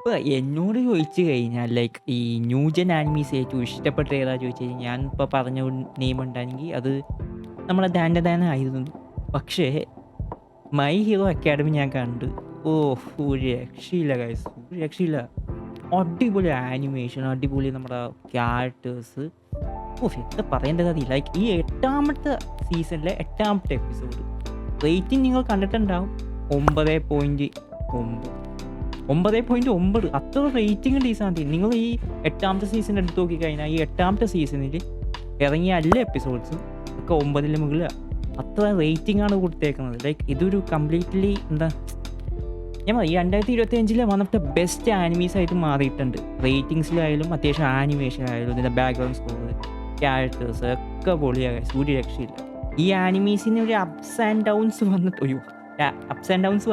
ഇപ്പോൾ എന്നോട് ചോദിച്ചു കഴിഞ്ഞാൽ ലൈക്ക് ഈ ന്യൂജൻ ആനിമീസ് ഏറ്റവും ഇഷ്ടപ്പെട്ട ഏതാ ചോദിച്ചു കഴിഞ്ഞാൽ ഞാൻ ഇപ്പോൾ പറഞ്ഞ നെയിം ഉണ്ടാണെങ്കിൽ അത് നമ്മളെ ദാൻഡദാന ആയിരുന്നു. പക്ഷേ മൈ ഹീറോ അക്കാഡമി ഞാൻ കണ്ട്. ഓ, ഒരു രക്ഷയില്ല ഗൈസ്, ഒരു രക്ഷയില്ല. അടിപൊളി ആനിമേഷൻ, അടിപൊളി നമ്മുടെ ക്യാരക്ടേഴ്സ്. ഓ, എന്താ പറയേണ്ടത് അറിയില്ല. ലൈക്ക് ഈ 8ാമത്തെ സീസണിലെ 8ാമത്തെ എപ്പിസോഡ് റേറ്റിംഗ് നിങ്ങൾ കണ്ടിട്ടുണ്ടാവും. 9.9 9.9 അത്ര റേറ്റിംഗ് ഡീസാണ്. നിങ്ങൾ ഈ 8ാമത്തെ സീസൺ എടുത്ത് നോക്കിക്കഴിഞ്ഞാൽ ഈ 8ാമത്തെ സീസണിൽ ഇറങ്ങിയ എല്ലാ എപ്പിസോഡ്സും ഒക്കെ 9ന് മുകളിൽ അത്ര റേറ്റിംഗ് ആണ് കൊടുത്തേക്കുന്നത്. ലൈക്ക് ഇതൊരു കംപ്ലീറ്റ്ലി എന്താ ഞാൻ ഈ 2025 one of the best animes ആയിട്ട് മാറിയിട്ടുണ്ട്. റേറ്റിംഗ്സിലായാലും അത്യാവശ്യം ആനിമേഷനായാലും ഇതിൻ്റെ ബാക്ക്ഗ്രൗണ്ട് സ്കോർ, ക്യാരക്ടേഴ്സ് ഒക്കെ പൊളിയാകാൻ ഒരു രക്ഷയില്ല. ഈ ആനിമീസിന് ഒരു അപ്സ് ആൻഡ് ഡൗൺസ്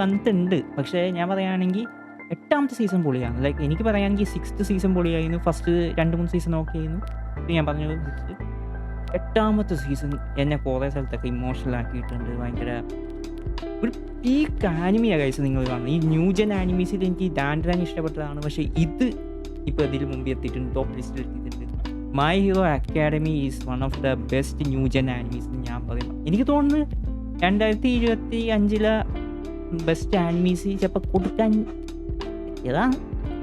വന്നിട്ടുണ്ട്. പക്ഷേ ഞാൻ പറയുകയാണെങ്കിൽ 8ാമത്തെ സീസൺ പൊളിയാണ്. ലൈക്ക് എനിക്ക് പറയുകയാണെങ്കിൽ 6th സീസൺ പൊളിയായിരുന്നു. ഫസ്റ്റ് 2-3 സീസൺ ഓക്കെ ആയിരുന്നു. ഇത് ഞാൻ പറഞ്ഞത് 8ാമത്തെ സീസൺ എന്നെ കുറേ സ്ഥലത്തൊക്കെ ഇമോഷണൽ ആക്കിയിട്ടുണ്ട്. ഭയങ്കര ഒരു പീക്ക് ആനിമിയാണ് കഴിച്ച് നിങ്ങൾ കാണുന്നത്. ഈ ന്യൂജൻ ആനിമീസിൽ എനിക്ക് ഡാൻഡ്രാൻ ഇഷ്ടപ്പെട്ടതാണ്. പക്ഷേ ഇത് ഇപ്പോൾ ഇതിൽ മുമ്പ് എത്തിയിട്ടുണ്ട്, ടോപ്പ് ലിസ്റ്റിൽ എത്തിയിട്ടുണ്ട്. My hero academy is one of the best new gen animes എന്ന് ഞാൻ പറയുമ്പോൾ എനിക്ക് തോന്നുന്നു 2025 ബെസ്റ്റ് ആനിമീസ് ചിലപ്പോൾ കൊടുക്കാൻ ഏതാ